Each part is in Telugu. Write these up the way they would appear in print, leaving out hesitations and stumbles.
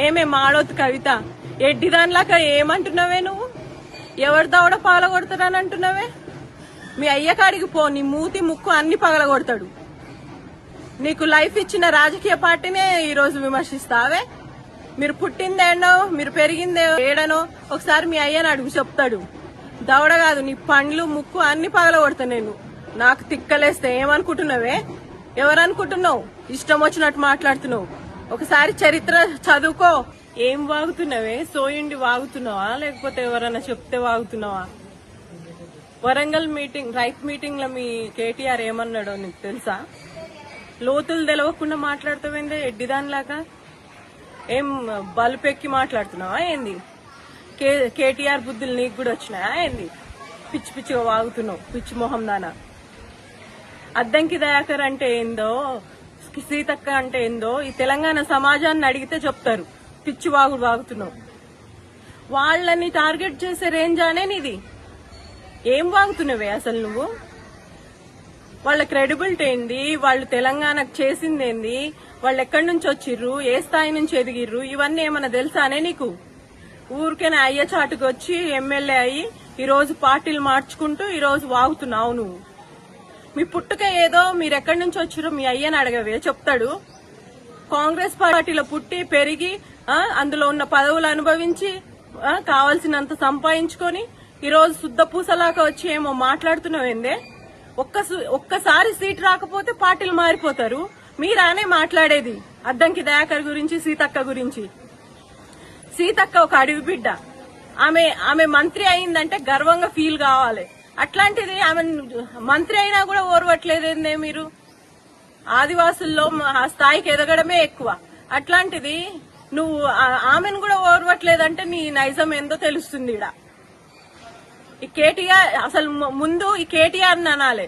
ఏమే మాడొద్దు కవిత, ఎడ్డిదానిలాగా ఏమంటున్నావే నువ్వు? ఎవరి దవడ పగలగొడతారని అంటున్నావే? మీ అయ్య కాడికి పో, నీ మూతి ముక్కు అన్ని పగలగొడతాడు. నీకు లైఫ్ ఇచ్చిన రాజకీయ పార్టీనే ఈ రోజు విమర్శిస్తావే? మీరు పుట్టిందేడనో మీరు పెరిగిందే ఏడనో ఒకసారి మీ అయ్యని అడుగు, చెప్తాడు. దవడ కాదు, నీ పండ్లు ముక్కు అన్ని పగలగొడతా నేను. నాకు తిక్కలేస్తే ఏమనుకుంటున్నావే? ఎవరనుకుంటున్నావు? ఇష్టం వచ్చినట్టు మాట్లాడుతున్నావు. ఒకసారి చరిత్ర చదువుకో. ఏం వాగుతున్నావే? సోయుండి వాగుతున్నావా లేకపోతే ఎవరన్నా చెప్తే వాగుతున్నావా? వరంగల్ మీటింగ్, రైట్ మీటింగ్ లో మీ కేటీఆర్ ఏమన్నాడో నీకు తెలుసా? లోతులు తెలవకుండా మాట్లాడుతావేందే ఎడ్డిదానిలాగా? ఏం బలుపెక్కి మాట్లాడుతున్నావా ఏంది? కేటీఆర్ బుద్ధులు నీకు కూడా వచ్చినాయా ఏంది? పిచ్చి పిచ్చిగా వాగుతున్నావు, పిచ్చి మొహం దానా. అద్దంకి దయాకర్ అంటే ఏందో, సీతక్క అంటే ఏందో ఈ తెలంగాణ సమాజాన్ని అడిగితే చెప్తారు. పిచ్చి వాగుడు వాగుతున్నావు. వాళ్ళని టార్గెట్ చేసే రేంజ్ అనే నీది. ఏం వాగుతున్నావే అసలు నువ్వు? వాళ్ళ క్రెడిబిలిటీ ఏంది? వాళ్ళు తెలంగాణకు చేసింది ఏంది? వాళ్ళు ఎక్కడి నుంచి వచ్చిర్రు, ఏ స్థాయి నుంచి ఎదిగిర్రు, ఇవన్నీ ఏమన్నా తెలుసానే నీకు? ఊరికేనే అయ్య చాటుకు వచ్చి ఎమ్మెల్యే అయ్యి ఈ రోజు పార్టీలు మార్చుకుంటూ ఈ రోజు వాగుతున్నావు నువ్వు. మీ పుట్టుక ఏదో, మీరు ఎక్కడి నుంచి వచ్చిర్రో మీ అయ్యని అడగవే, చెప్తాడు. కాంగ్రెస్ పార్టీలో పుట్టి పెరిగి అందులో ఉన్న పదవులు అనుభవించి కావాల్సినంత సంపాదించుకొని ఈ రోజు శుద్ధ పూసలాగా వచ్చి ఏమో మాట్లాడుతున్నావేందే? ఒక్కసారి సీట్ రాకపోతే పార్టీలు మారిపోతారు. మీరానే మాట్లాడేది అద్దంకి దయాకర్ గురించి, సీతక్క గురించి. సీతక్క ఒక అడవి బిడ్డ. ఆమె మంత్రి అయిందంటే గర్వంగా ఫీల్ కావాలి. అట్లాంటిది ఆమె మంత్రి అయినా కూడా ఓర్వట్లేదేందే మీరు? ఆదివాసుల్లో ఆ స్థాయికి ఎదగడమే ఎక్కువ. అట్లాంటిది నువ్వు ఆమెను కూడా ఓర్వట్లేదంటే నీ నైజం ఏందో తెలుస్తుంది. ఈ కేటీఆర్ అసలు ముందు ఈ కేటీఆర్ అనాలే,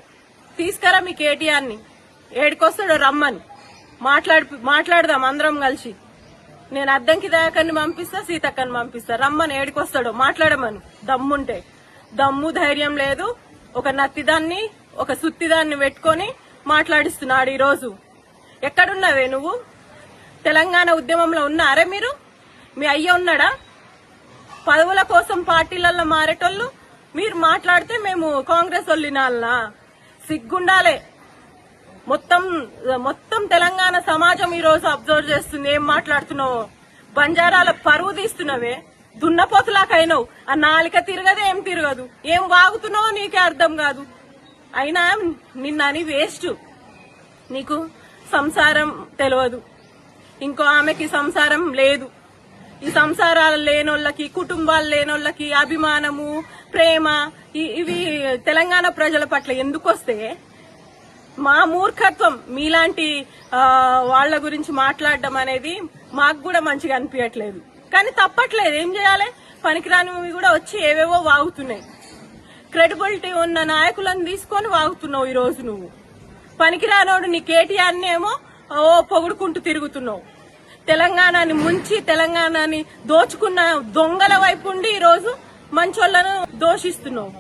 తీసుకురా మీ కేటీఆర్ ని, ఏడికొస్తాడో రమ్మని మాట్లాడదాం అందరం కలిసి. నేను అద్దంకి దయాకర్ని పంపిస్తా, సీతక్కని పంపిస్తా, రమ్మని ఏడికొస్తాడో మాట్లాడమను దమ్ముంటే. దమ్ము ధైర్యం లేదు. ఒక నత్తిదాన్ని ఒక సుత్తిదాన్ని పెట్టుకొని మాట్లాడిస్తున్నాడు ఈ రోజు. ఎక్కడున్నావే నువ్వు? తెలంగాణ ఉద్యమంలో ఉన్నారే మీరు? మీ అయ్య ఉన్నాడా? పదవుల కోసం పార్టీలలో మారేటోళ్ళు మీరు మాట్లాడితే మేము కాంగ్రెస్ వాళ్ళు వినాలనా? సిగ్గుండాలే. మొత్తం తెలంగాణ సమాజం ఈ రోజు అబ్జర్వ్ చేస్తుంది ఏం మాట్లాడుతున్నావు. బంజారాల పరువు తీస్తున్నావే, దున్నపోతులాకైనావు. ఆ నాలిక తిరగదు, ఏం తిరగదు. ఏం వాగుతున్నావో నీకే అర్థం కాదు. అయినా నిన్నని వేస్ట్. నీకు సంసారం తెలియదు, ఇంకో ఆమెకి సంసారం లేదు. ఈ సంసారాలు లేనోళ్ళకి, కుటుంబాలు లేనోళ్ళకి అభిమానము, ప్రేమ ఇవి తెలంగాణ ప్రజల పట్ల ఎందుకు వస్తే? మా మూర్ఖత్వం మీలాంటి వాళ్ల గురించి మాట్లాడడం అనేది మాకు కూడా మంచిగా అనిపించట్లేదు. కానీ తప్పట్లేదు, ఏం చేయాలి? పనికిరానివి కూడా వచ్చి ఏవేవో వాగుతున్నాయి. క్రెడిబిలిటీ ఉన్న నాయకులను తీసుకొని వాగుతున్నావు ఈ రోజు నువ్వు. పనికిరానోడు నీ కేటీఆర్ ఏమో పొగుడుకుంటూ తిరుగుతున్నావు. తెలంగాణని ముంచి తెలంగాణని దోచుకున్న దొంగల వైపు ఉండి ఈ రోజు మంచోళ్లను దోషిస్తున్నావు.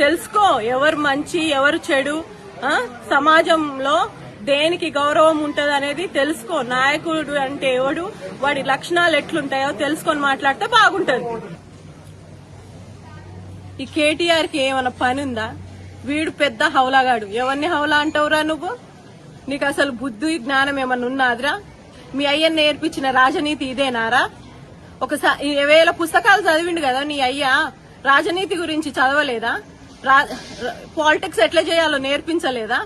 తెలుసుకో ఎవరు మంచి ఎవరు చెడు, సమాజంలో దేనికి గౌరవం ఉంటది అనేది తెలుసుకో. నాయకుడు అంటే ఎవడు, వాడి లక్షణాలు ఎట్లుంటాయో తెలుసుకొని మాట్లాడితే బాగుంటది. ఈ కేటీఆర్ కి ఏమైనా పని ఉందా? వీడు పెద్ద హౌలాగాడు. ఎవరిని హౌలా అంటావురా నువ్వు? నీకు అసలు బుద్ధి జ్ఞానం ఏమన్నా ఉన్నాదిరా? మీ అయ్యని నేర్పించిన రాజనీతి ఇదేనారా? ఒకసారి 1000 పుస్తకాలు చదివిండు కదా నీ అయ్య, రాజనీతి గురించి చదవలేదా? పాలిటిక్స్ ఎట్లా చేయాలో నేర్పించలేదా?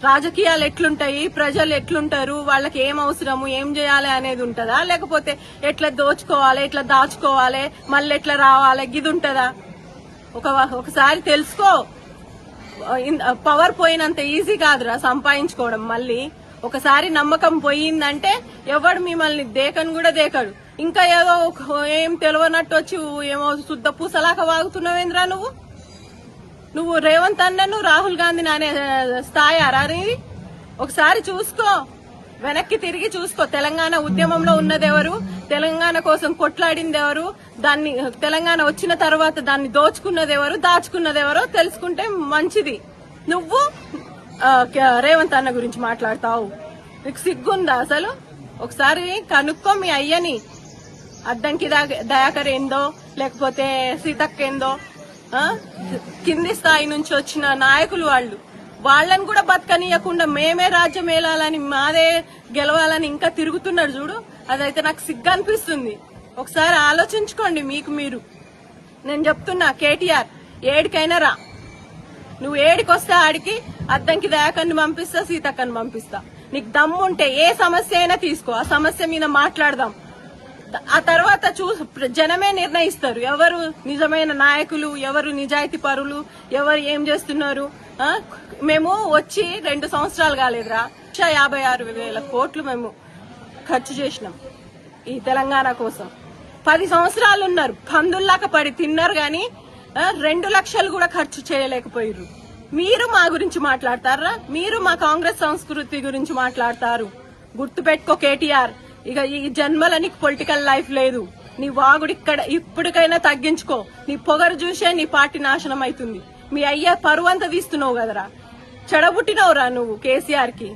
రాజకీయాలు ఎట్లుంటాయి, ప్రజలు ఎట్లుంటారు, వాళ్ళకి ఏం అవసరము, ఏం చేయాలి అనేది ఉంటదా? లేకపోతే ఎట్లా దోచుకోవాలి, ఎట్లా దాచుకోవాలి, మళ్ళీ ఎట్లా రావాలి, గిది ఉంటదా? ఒకసారి తెలుసుకో. పవర్ పోయినంత ఈజీ కాదురా సంపాదించుకోవడం. మళ్ళీ ఒకసారి నమ్మకం పోయిందంటే ఎవడు మిమ్మల్ని దేకను కూడా దేకడు. ఇంకా ఏదో ఏం తెలియనట్టు వచ్చి ఏమో శుద్ధ పూసలాక వాగుతున్నావేంద్రా నువ్వు రేవంత్ అన్నను రాహుల్ గాంధీని అనే స్థాయి అరాని? ఒకసారి చూసుకో, వెనక్కి తిరిగి చూసుకో. తెలంగాణ ఉద్యమంలో ఉన్నదెవరు, తెలంగాణ కోసం కొట్లాడింది ఎవరు, దాన్ని తెలంగాణ వచ్చిన తర్వాత దాన్ని దోచుకున్నదెవరు, దాచుకున్నదెవరో తెలుసుకుంటే మంచిది. నువ్వు రేవంత్ అన్న గురించి మాట్లాడతావు. నీకు సిగ్గుందా అసలు? ఒకసారి కనుక్కో మీ అయ్యని. అద్దంకి దయాకర్ ఏందో లేకపోతే సీతక్క ఏందో, కింది స్థాయి నుంచి వచ్చిన నాయకులు వాళ్ళని కూడా బతకనీయకుండా మేమే రాజ్యం ఏలాలని మాదే గెలవాలని ఇంకా తిరుగుతున్నారు చూడు. అదైతే నాకు సిగ్గు అనిపిస్తుంది. ఒకసారి ఆలోచించుకోండి మీకు మీరు. నేను చెప్తున్నా కేటీఆర్, ఏడికైనా రా. నువ్వు ఏడికొస్తే ఆడికి అద్దంకి దయాకర్ని పంపిస్తా, సీతక్కని పంపిస్తా. నీకు దమ్ము ఉంటే ఏ సమస్య అయినా తీసుకో, ఆ సమస్య మీద మాట్లాడదాం. ఆ తర్వాత జనమే నిర్ణయిస్తారు ఎవరు నిజమైన నాయకులు, ఎవరు నిజాయితీ పరులు, ఎవరు ఏం చేస్తున్నారు. మేము వచ్చి 2 సంవత్సరాలు కాలేదురా, 56,000 కోట్లు మేము ఖర్చు చేసినాం ఈ తెలంగాణ కోసం. 10 సంవత్సరాలు ఉన్నారు, పందుల్లాక పడి తిన్నారు గాని 2 లక్షలు కూడా ఖర్చు చేయలేకపోయారు. మీరు మా గురించి మాట్లాడతారా? మీరు మా కాంగ్రెస్ సంస్కృతి గురించి మాట్లాడతారు. గుర్తుపెట్టుకో కేటీఆర్, ఇక ఈ జన్మలో నీకు పొలిటికల్ లైఫ్ లేదు. నీ వాగుడు ఇప్పటికైనా తగ్గించుకో. నీ పొగరు చూసే నీ పార్టీ నాశనం అవుతుంది. మీ అయ్య పరువంతా తీస్తున్నావు కదరా, చెడబుట్టినవురా నువ్వు కేసీఆర్ కి.